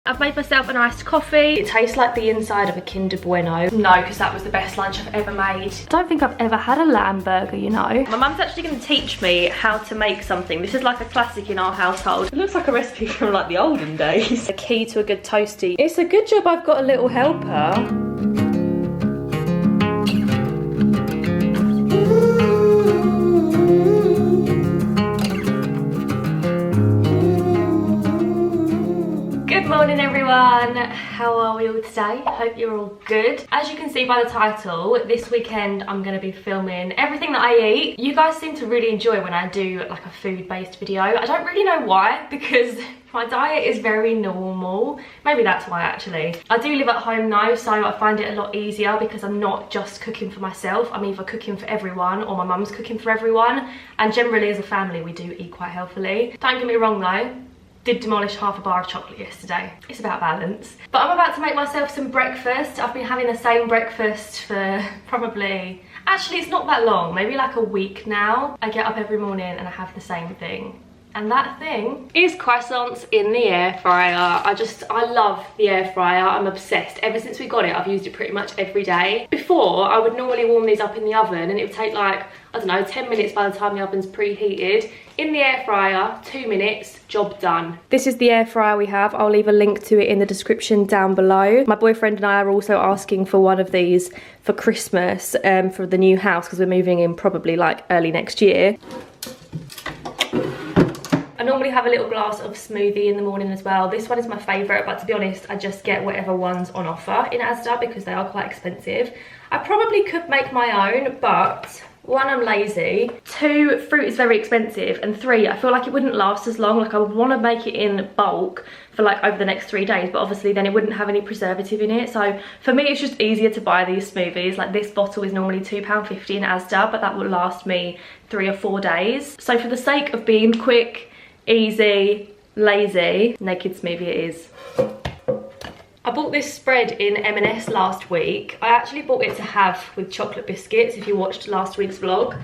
I've made myself an iced coffee. It tastes like the inside of a Kinder Bueno. No, because that was the best lunch I've ever made. I don't think I've ever had a lamb burger, you know. My mum's actually going to teach me how to make something. This is like a classic in our household. It looks like a recipe from like the olden days. The key to a good toasty. It's a good job I've got a little helper. Morning everyone, how are we all today? Hope you're all good. As you can see by the title, this weekend I'm going to be filming everything that I eat. You guys seem to really enjoy when I do like a food-based video. I don't really know why, because my diet is very normal. Maybe that's why actually. I do live at home now, so I find it a lot easier because I'm not just cooking for myself. I'm either cooking for everyone or my mum's cooking for everyone. And generally as a family we do eat quite healthily. Don't get me wrong though. Did demolish half a bar of chocolate yesterday. It's about balance. But I'm about to make myself some breakfast. I've been having the same breakfast for probably, actually it's not that long, maybe like a week now. I get up every morning and I have the same thing. And that thing is croissants in the air fryer. I love the air fryer. I'm obsessed. Ever since we got it, I've used it pretty much every day. Before, I would normally warm these up in the oven and it would take like, I don't know, 10 minutes by the time the oven's preheated. In the air fryer, 2 minutes, job done. This is the air fryer we have. I'll leave a link to it in the description down below. My boyfriend and I are also asking for one of these for Christmas for the new house because we're moving in probably like early next year. I normally have a little glass of smoothie in the morning as well. This one is my favourite, but to be honest, I just get whatever one's on offer in Asda because they are quite expensive. I probably could make my own, but one, I'm lazy. Two, fruit is very expensive. And three, I feel like it wouldn't last as long. Like I would want to make it in bulk for like over the next 3 days, but obviously then it wouldn't have any preservative in it. So for me, it's just easier to buy these smoothies. Like this bottle is normally £2.50 in Asda, but that will last me 3 or 4 days. So for the sake of being quick, easy, lazy, naked smoothie it is. I bought this spread in M&S last week. I actually bought it to have with chocolate biscuits if you watched last week's vlog.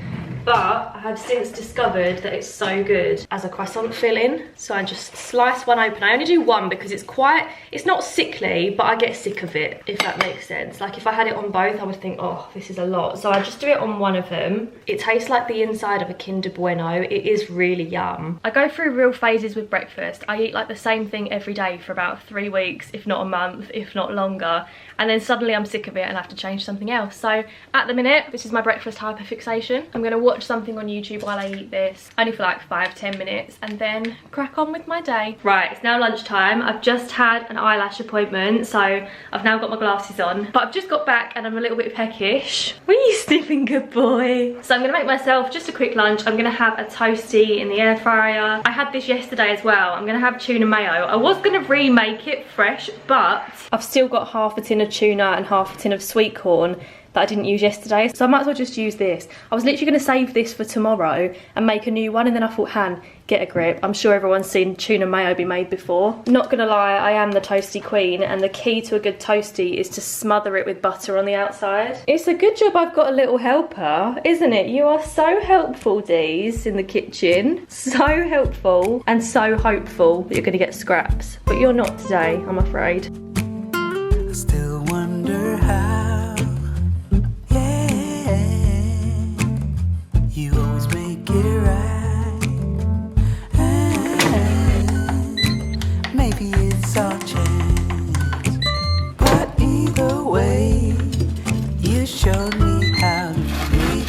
But I have since discovered that it's so good as a croissant filling. So I just slice one open. I only do one because it's not sickly, but I get sick of it, if that makes sense. Like if I had it on both, I would think, oh, this is a lot. So I just do it on one of them. It tastes like the inside of a Kinder Bueno. It is really yum. I go through real phases with breakfast. I eat like the same thing every day for about 3 weeks, if not a month, if not longer. And then suddenly I'm sick of it and I have to change something else. So at the minute, this is my breakfast hyperfixation. I'm gonna watch something on YouTube while I eat this, only for like 5-10 minutes, and then crack on with my day. Right, it's now lunchtime. I've just had an eyelash appointment, so I've now got my glasses on. But I've just got back and I'm a little bit peckish. Were you sniffing, good boy? So I'm gonna make myself just a quick lunch. I'm gonna have a toasty in the air fryer. I had this yesterday as well. I'm gonna have tuna mayo. I was gonna remake it fresh, but I've still got half a tin of tuna and half a tin of sweet corn that I didn't use yesterday, so I might as well just use this. I was literally going to save this for tomorrow and make a new one, and then I thought, Han, get a grip. I'm sure everyone's seen tuna mayo be made before. Not gonna lie, I am the toasty queen, and the key to a good toasty is to smother it with butter on the outside. It's a good job I've got a little helper, isn't it? You are so helpful, Dees, in the kitchen. So helpful and so hopeful that you're gonna get scraps. But you're not today, I'm afraid. I still wonder how. You always make it right. Maybe it's our chance, but either way, you showed me how to reach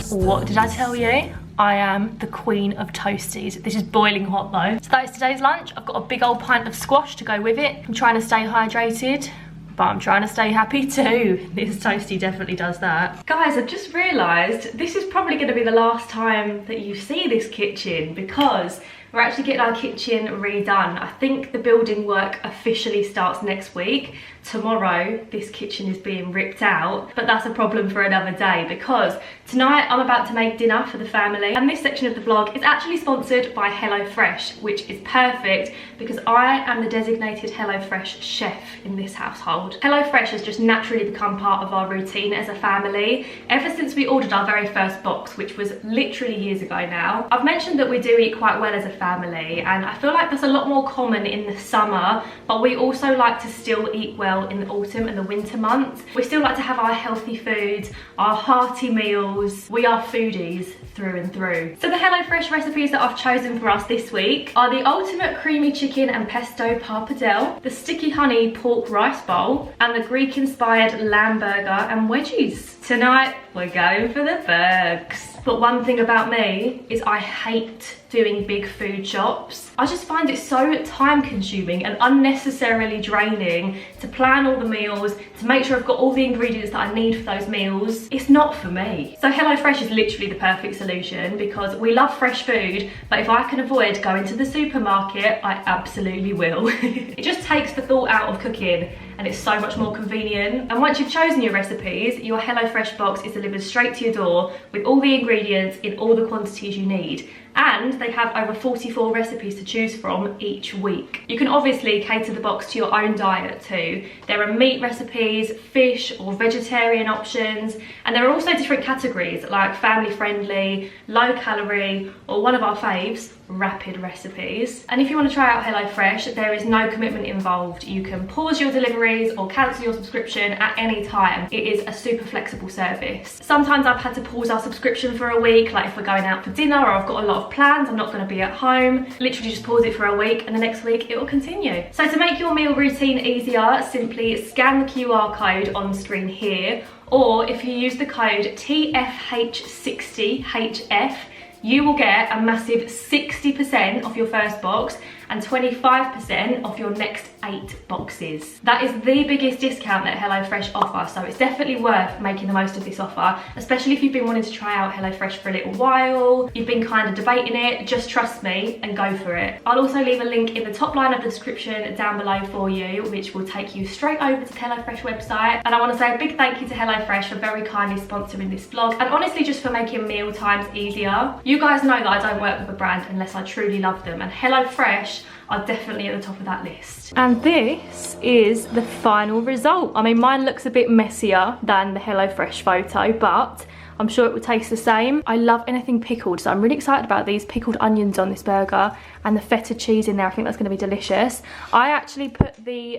for. What did I tell you? I am the queen of toasties. This is boiling hot though. So that is today's lunch. I've got a big old pint of squash to go with it. I'm trying to stay hydrated, but I'm trying to stay happy too. This toasty definitely does that. Guys, I've just realised this is probably going to be the last time that you see this kitchen because we're actually getting our kitchen redone. I think the building work officially starts next week. Tomorrow, this kitchen is being ripped out, but that's a problem for another day because tonight I'm about to make dinner for the family, and this section of the vlog is actually sponsored by HelloFresh, which is perfect because I am the designated HelloFresh chef in this household. HelloFresh has just naturally become part of our routine as a family ever since we ordered our very first box, which was literally years ago now. I've mentioned that we do eat quite well as a family. family, and I feel like that's a lot more common in the summer, but we also like to still eat well in the autumn and the winter months. We still like to have our healthy foods, our hearty meals. We are foodies through and through. So the HelloFresh recipes that I've chosen for us this week are the ultimate creamy chicken and pesto pappardelle, the sticky honey pork rice bowl, and the Greek inspired lamb burger and wedgies. Tonight we're going for the burgers. But one thing about me is I hate doing big food shops. I just find it so time consuming and unnecessarily draining to plan all the meals, to make sure I've got all the ingredients that I need for those meals. It's not for me. So HelloFresh is literally the perfect solution because we love fresh food, but if I can avoid going to the supermarket, I absolutely will. It just takes the thought out of cooking and it's so much more convenient. And once you've chosen your recipes, your HelloFresh box is delivered straight to your door with all the ingredients in all the quantities you need. And they have over 44 recipes to choose from each week. You can obviously cater the box to your own diet too. There are meat recipes, fish or vegetarian options, and there are also different categories like family friendly, low calorie, or one of our faves, rapid recipes. And if you want to try out HelloFresh, there is no commitment involved. You can pause your deliveries or cancel your subscription at any time. It is a super flexible service. Sometimes I've had to pause our subscription for a week, like if we're going out for dinner or I've got a lot of plans, I'm not going to be at home. Literally just pause it for a week and the next week it will continue. So to make your meal routine easier, simply scan the QR code on screen here, or if you use the code TFH60HF, you will get a massive 60% off your first box and 25% off your next 8 boxes. That is the biggest discount that HelloFresh offers, so it's definitely worth making the most of this offer, especially if you've been wanting to try out HelloFresh for a little while, you've been kind of debating it. Just trust me and go for it. I'll also leave a link in the top line of the description down below for you, which will take you straight over to the HelloFresh website. And I want to say a big thank you to HelloFresh for very kindly sponsoring this vlog, and honestly just for making meal times easier. You guys know that I don't work with a brand unless I truly love them, and HelloFresh are definitely at the top of that list. And this is the final result. I mean, mine looks a bit messier than the HelloFresh photo, but I'm sure it would taste the same. I love anything pickled, so I'm really excited about these pickled onions on this burger and the feta cheese in there. I think that's going to be delicious. I actually put the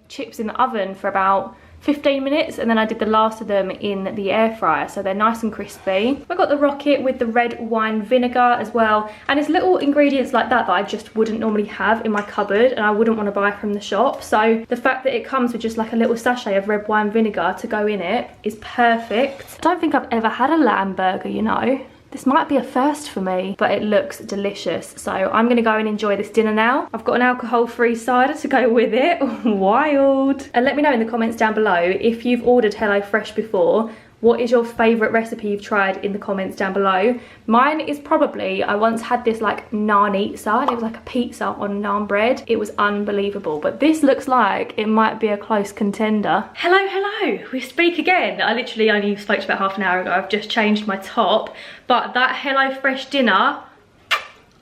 chips in the oven for about 15 minutes and then I did the last of them in the air fryer, so they're nice and crispy. I got the rocket with the red wine vinegar as well, and it's little ingredients like that that I just wouldn't normally have in my cupboard and I wouldn't want to buy from the shop, so the fact that it comes with just like a little sachet of red wine vinegar to go in it is perfect. I don't think I've ever had a lamb burger, you know. This might be a first for me, but it looks delicious. So I'm gonna go and enjoy this dinner now. I've got an alcohol-free cider to go with it. Wild. And let me know in the comments down below if you've ordered HelloFresh before. What is your favourite recipe you've tried in the comments down below? Mine is probably, I once had this like naan-itza, and it was like a pizza on naan bread. It was unbelievable, but this looks like it might be a close contender. Hello, hello, we speak again. I literally only spoke to you about half an hour ago. I've just changed my top, but that HelloFresh dinner,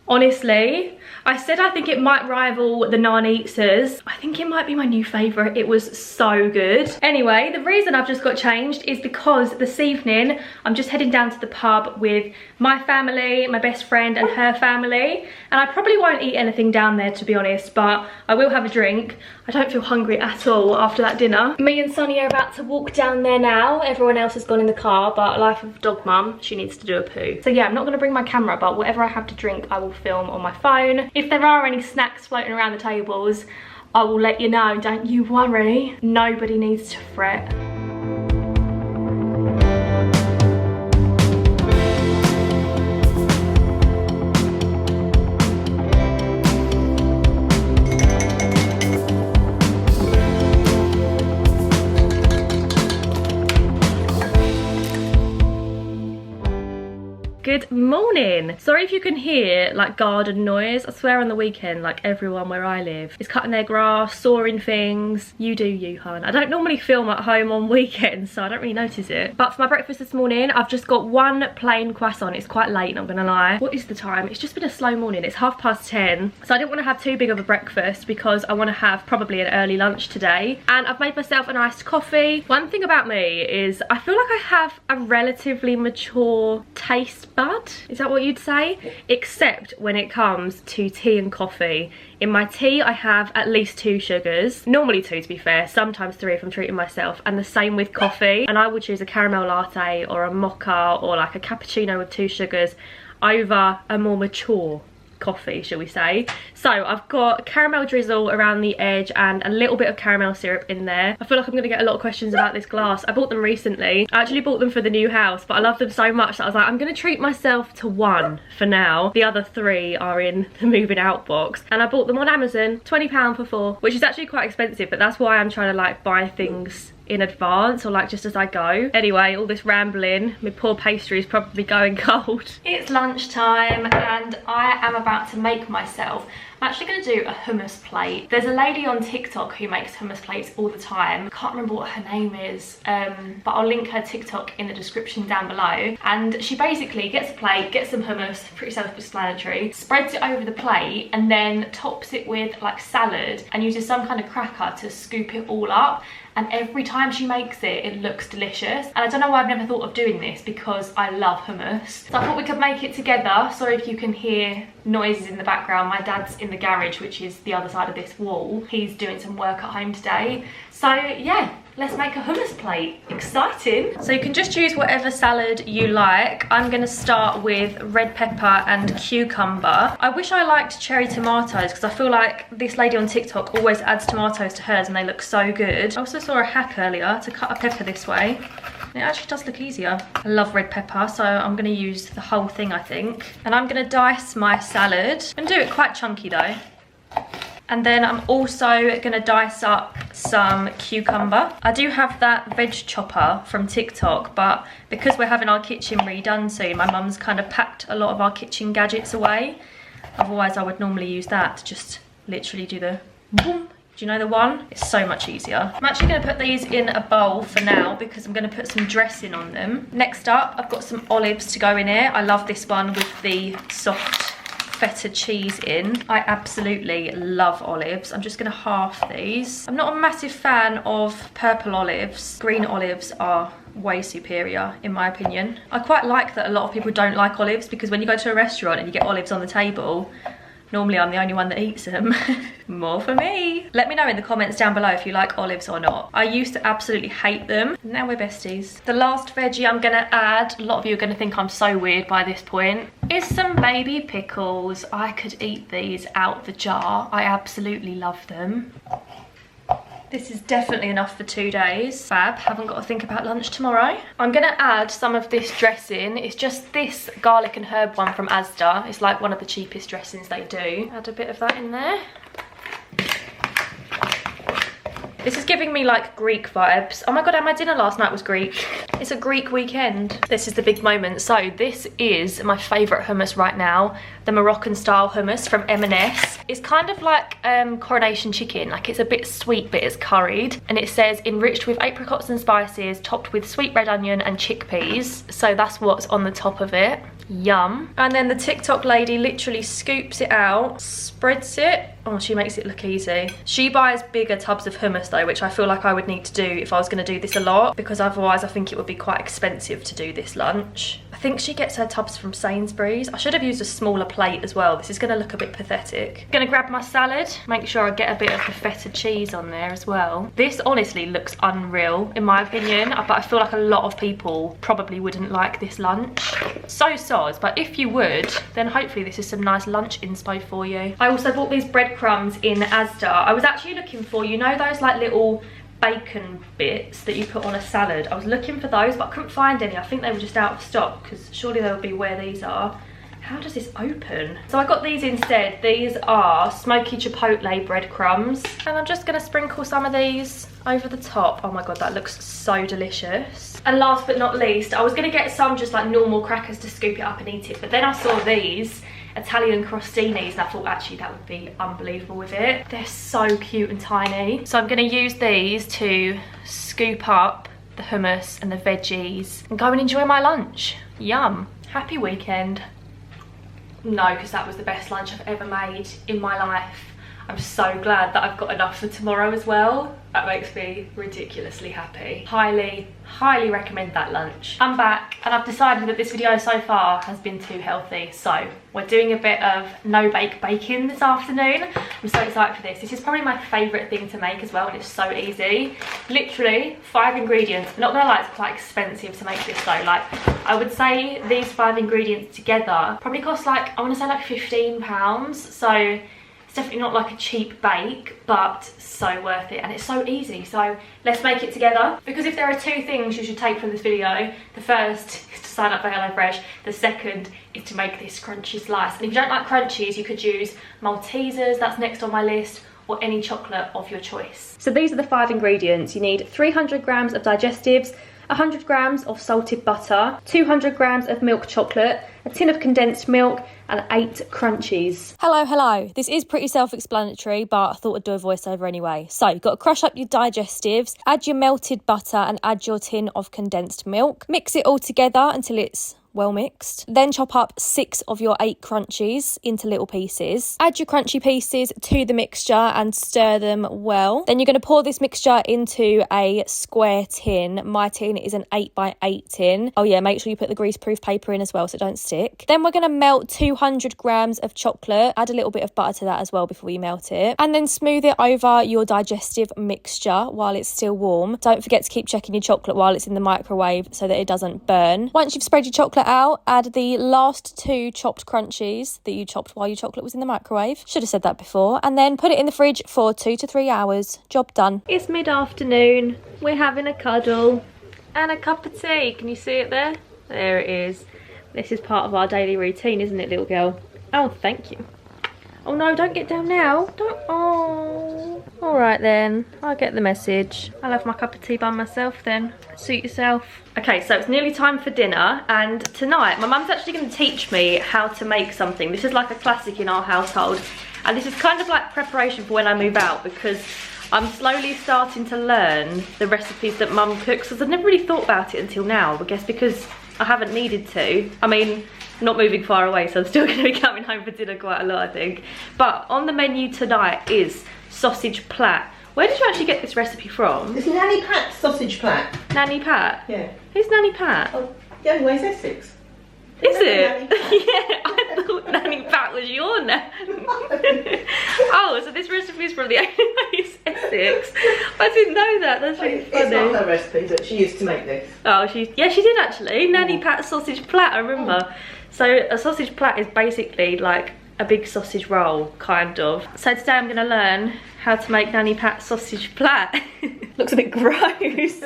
honestly, I said I think it might rival the naan-itzas. I think it might be my new favourite. It was so good. Anyway, the reason I've just got changed is because this evening I'm just heading down to the pub with my family, my best friend and her family, and I probably won't eat anything down there, to be honest, but I will have a drink. I don't feel hungry at all after that dinner. Me and Sonny are about to walk down there now. Everyone else has gone in the car, but life of dog mum, she needs to do a poo. So yeah, I'm not going to bring my camera, but whatever I have to drink I will film on my phone. If there are any snacks floating around the tables, I will let you know, don't you worry. Nobody needs to fret. Good morning. Sorry if you can hear like garden noise. I swear on the weekend, like everyone where I live is cutting their grass, sawing things. You do you, hun. I don't normally film at home on weekends, so I don't really notice it. But for my breakfast this morning, I've just got one plain croissant. It's quite late, not gonna lie. What is the time? It's just been a slow morning. It's 10:30. So I didn't want to have too big of a breakfast because I want to have probably an early lunch today. And I've made myself an iced coffee. One thing about me is I feel like I have a relatively mature taste bud. blood? Is that what you'd say? Except when it comes to tea and coffee. In my tea, I have at least 2 sugars. Normally 2, to be fair. Sometimes 3 if I'm treating myself. And the same with coffee. And I would choose a caramel latte or a mocha or like a cappuccino with 2 sugars over a more mature coffee, shall we say. So I've got caramel drizzle around the edge and a little bit of caramel syrup in there. I feel like I'm going to get a lot of questions about this glass. I bought them recently. I actually bought them for the new house, but I love them so much that I was like, I'm going to treat myself to 1 for now. The other 3 are in the moving out box, and I bought them on Amazon, £20 for 4, which is actually quite expensive, but that's why I'm trying to like buy things in advance or like just as I go. Anyway, all this rambling, my poor pastry is probably going cold. It's lunchtime and I am about to make myself, I'm actually going to do a hummus plate. There's a lady on TikTok who makes hummus plates all the time. I can't remember what her name is, but I'll link her TikTok in the description down below. And she basically gets a plate, gets some hummus, pretty self-explanatory, spreads it over the plate and then tops it with like salad and uses some kind of cracker to scoop it all up. And every time she makes it, it looks delicious. And I don't know why I've never thought of doing this because I love hummus. So I thought we could make it together. Sorry if you can hear noises in the background. My dad's in the garage, which is the other side of this wall. He's doing some work at home today. So yeah, let's make a hummus plate. Exciting. So you can just choose whatever salad you like. I'm gonna start with red pepper and cucumber. I wish I liked cherry tomatoes because I feel like this lady on TikTok always adds tomatoes to hers and they look so good. I also saw a hack earlier to cut a pepper this way. It actually does look easier. I love red pepper, so I'm gonna use the whole thing, I think. And I'm gonna dice my salad. I'm gonna do it quite chunky though. And then I'm also gonna dice up some cucumber. I do have that veg chopper from TikTok, but because we're having our kitchen redone soon, my mum's kind of packed a lot of our kitchen gadgets away. Otherwise I would normally use that to just literally do the boom. Do you know the one? It's so much easier. I'm actually gonna put these in a bowl for now because I'm gonna put some dressing on them. Next up, I've got some olives to go in here. I love this one with the soft feta cheese in. I absolutely love olives. I'm just gonna half these. I'm not a massive fan of purple olives. Green olives are way superior in my opinion. I quite like that a lot of people don't like olives because when you go to a restaurant and you get olives on the table, normally I'm the only one that eats them. More for me. Let me know in the comments down below if you like olives or not. I used to absolutely hate them. Now we're besties. The last veggie I'm gonna add, a lot of you are gonna think I'm so weird by this point, is some baby pickles. I could eat these out the jar. I absolutely love them. This is definitely enough for 2 days. Fab, haven't got to think about lunch tomorrow. I'm gonna add some of this dressing. It's just this garlic and herb one from Asda. It's like one of the cheapest dressings they do. Add a bit of that in there. This is giving me like Greek vibes. Oh my god, and my dinner last night was Greek. It's a Greek weekend. This is the big moment. So this is my favourite hummus right now. The Moroccan style hummus from M&S. It's kind of like coronation chicken. Like it's a bit sweet but it's curried. And it says enriched with apricots and spices, topped with sweet red onion and chickpeas. So that's what's on the top of it. Yum. And then the TikTok lady literally scoops it out, spreads it. Oh, she makes it look easy. She buys bigger tubs of hummus though, which I feel like I would need to do if I was going to do this a lot, because otherwise I think it would be quite expensive to do this lunch. I think she gets her tubs from Sainsbury's. I should have used a smaller plate as well. This is going to look a bit pathetic. I'm going to grab my salad, make sure I get a bit of the feta cheese on there as well. This honestly looks unreal in my opinion, but I feel like a lot of people probably wouldn't like this lunch. So soz, but if you would, then hopefully this is some nice lunch inspo for you. I also bought these breadcrumbs in Asda. I was actually looking for, you know those like little bacon bits that you put on a salad. I was looking for those but I couldn't find any. I think they were just out of stock because surely they would be where these are. How does this open? So I got these instead. These are smoky chipotle breadcrumbs and I'm just going to sprinkle some of these over the top. Oh my god, that looks so delicious. And last but not least, I was going to get some just like normal crackers to scoop it up and eat it, but then I saw these Italian crostinis and I thought actually that would be unbelievable with it. They're so cute and tiny. So I'm going to use these to scoop up the hummus and the veggies and go and enjoy my lunch. Yum. Happy weekend. No, because that was the best lunch I've ever made in my life. I'm so glad that I've got enough for tomorrow as well. That makes me ridiculously happy. Highly recommend that lunch. I'm back and I've decided that this video so far has been too healthy. So we're doing a bit of no-bake baking this afternoon. I'm so excited for this. This is probably my favourite thing to make as well, and it's so easy. Literally 5 ingredients. I'm not gonna lie, it's quite expensive to make this though. Like, I would say these 5 ingredients together probably cost like, I wanna say like £15. So it's definitely not like a cheap bake, but so worth it, and it's so easy. So let's make it together, because if there are 2 things you should take from this video, the first is to sign up for HelloFresh, the second is to make this crunchy slice. And if you don't like crunchies, you could use Maltesers, that's next on my list, or any chocolate of your choice. So these are the 5 ingredients. You need 300 grams of digestives, 100 grams of salted butter, 200 grams of milk chocolate, a tin of condensed milk, and 8 crunchies. Hello. This is pretty self-explanatory, but I thought I'd do a voiceover anyway. So you've got to crush up your digestives, add your melted butter, and add your tin of condensed milk. Mix it all together until it's well mixed. Then chop up 6 of your 8 crunchies into little pieces. Add your crunchy pieces to the mixture and stir them well. Then you're going to pour this mixture into a square tin. My tin is an 8x8 tin. Oh yeah, make sure you put the greaseproof paper in as well so it don't stick. Then we're going to melt 200 grams of chocolate. Add a little bit of butter to that as well before you melt it. And then smooth it over your digestive mixture while it's still warm. Don't forget to keep checking your chocolate while it's in the microwave so that it doesn't burn. Once you've spread your chocolate out, add the last 2 chopped crunchies that you chopped while your chocolate was in the microwave. Should have said that before. And then put it in the fridge for 2 to 3 hours. Job done. It's mid-afternoon. We're having a cuddle and a cup of tea. Can you see it there? There it is. This is part of our daily routine, isn't it, little girl? Oh, thank you. Oh no, don't get down now. Don't. Oh. Alright then, I'll get the message. I'll have my cup of tea by myself then. Suit yourself. Okay, so it's nearly time for dinner, and tonight my mum's actually going to teach me how to make something. This is like a classic in our household, and this is kind of like preparation for when I move out, because I'm slowly starting to learn the recipes that mum cooks, because I've never really thought about it until now. I guess because I haven't needed to. I mean, not moving far away, so I'm still going to be coming home for dinner quite a lot, I think. But on the menu tonight is sausage plat. Where did you actually get this recipe from? It's Nanny Pat's sausage plat. Nanny Pat? Yeah. Who's Nanny Pat? Oh, the only way is Essex. Is it? Nanny Pat. Yeah, I thought Nanny Pat was your name. Oh, so this recipe is from the only way is Essex. I didn't know that. That's really funny. It's not her recipe, but she used to make this. Oh, she did actually. Nanny Pat's sausage plat, I remember. So a sausage plat is basically like a big sausage roll, kind of. So today I'm going to learn how to make Nanny Pat's sausage plat. Looks a bit gross.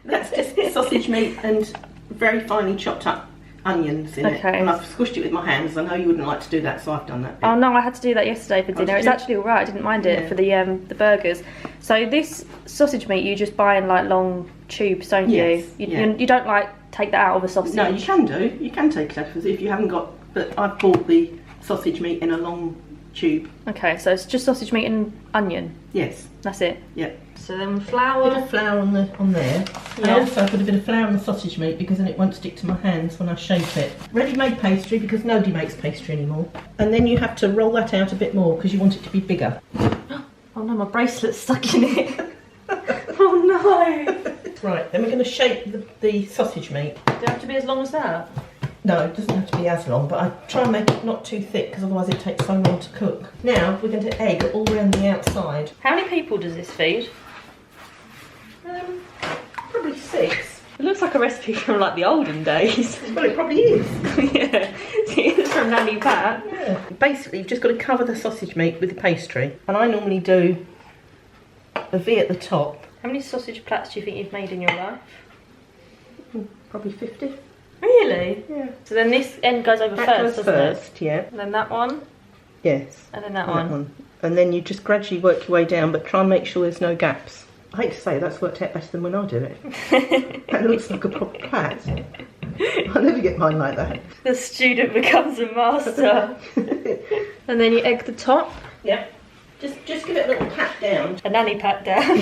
That's just sausage meat and very finely chopped up onions in it. And I've squished it with my hands. I know you wouldn't like to do that, so I've done that bit. Oh no, I had to do that yesterday for dinner. It's actually alright, I didn't mind it for the burgers. So this sausage meat you just buy in like long tubes, don't you? You don't like take that out of a sausage? No, you can do. You can take it out if you haven't got, but I've bought the sausage meat in a long tube. Okay, so it's just sausage meat and onion? Yes. That's it? Yep. So then flour. A bit of flour on there. Yeah. I also put a bit of flour on the sausage meat because then it won't stick to my hands when I shape it. Ready-made pastry because nobody makes pastry anymore. And then you have to roll that out a bit more because you want it to be bigger. Oh no, my bracelet's stuck in it. Oh no. Right, then we're going to shape the sausage meat. Does it have to be as long as that? No, it doesn't have to be as long, but I try and make it not too thick because otherwise it takes so long to cook. Now we're going to egg all around the outside. How many people does this feed? Probably 6. It looks like a recipe from like the olden days. Well, it probably is. Yeah, it's from Nanny Pat. Yeah. Basically, you've just got to cover the sausage meat with the pastry. And I normally do a V at the top. How many sausage plats do you think you've made in your life? Probably 50. Really? Yeah. So then this end goes over first, doesn't it? Yeah. And then that one? Yes. And then that one. And then you just gradually work your way down, but try and make sure there's no gaps. I hate to say that's worked out better than when I do it. That looks like a proper plat. I never get mine like that. The student becomes a master. And then you egg the top. Yeah. Just give it a little pat down. A nanny pat down.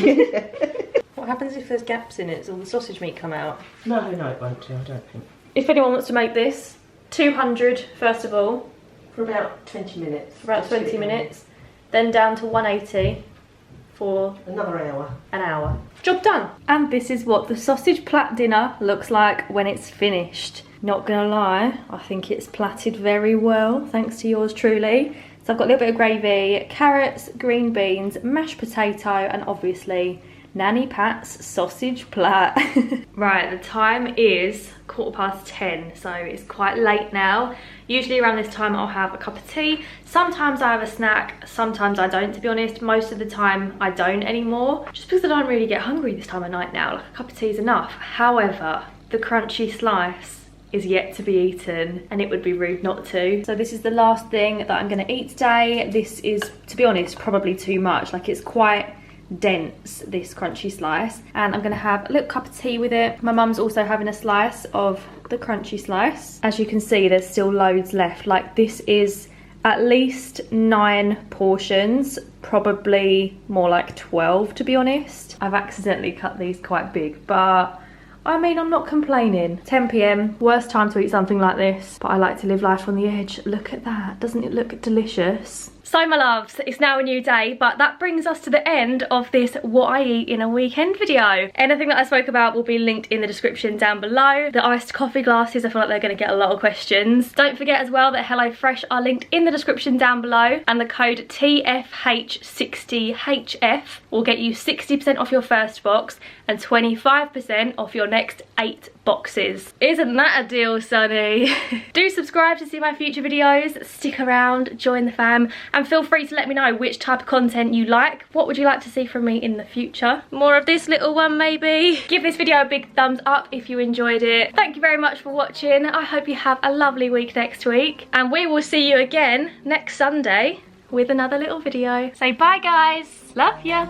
What happens if there's gaps in it? Does all the sausage meat come out? No, it won't do, I don't think. If anyone wants to make this, 200 first of all. For about 20 minutes. For about 20 minutes. then down to 180 for Another hour. an hour. Job done. And this is what the sausage plat dinner looks like when it's finished. Not gonna lie, I think it's platted very well, thanks to yours truly. So I've got a little bit of gravy, carrots, green beans, mashed potato, and obviously Nanny Pat's sausage plat. Right, the time is 10:15, so it's quite late now. Usually around this time I'll have a cup of tea. Sometimes I have a snack, sometimes I don't, to be honest. Most of the time I don't anymore, just because I don't really get hungry this time of night now. Like, a cup of tea is enough. However, the crunchy slice is yet to be eaten, and it would be rude not to. So this is the last thing that I'm gonna eat today. This is, to be honest, probably too much. Like, it's quite dense, this crunchy slice, and I'm gonna have a little cup of tea with it. My mum's also having a slice of the crunchy slice. As you can see, there's still loads left. Like, this is at least 9 portions, probably more like 12, to be honest. I've accidentally cut these quite big, but I mean, I'm not complaining. 10 PM, worst time to eat something like this, but I like to live life on the edge. Look at that, doesn't it look delicious? So my loves, it's now a new day, but that brings us to the end of this what I eat in a weekend video. Anything that I spoke about will be linked in the description down below. The iced coffee glasses, I feel like they're gonna get a lot of questions. Don't forget as well that HelloFresh are linked in the description down below, and the code TFH60HF will get you 60% off your first box and 25% off your next 8 boxes. Isn't that a deal, Sonny? Do subscribe to see my future videos, stick around, join the fam, and feel free to let me know which type of content you like. What would you like to see from me in the future? More of this little one, maybe? Give this video a big thumbs up if you enjoyed it. Thank you very much for watching. I hope you have a lovely week next week, and we will see you again next Sunday with another little video. Say bye, guys. Love ya.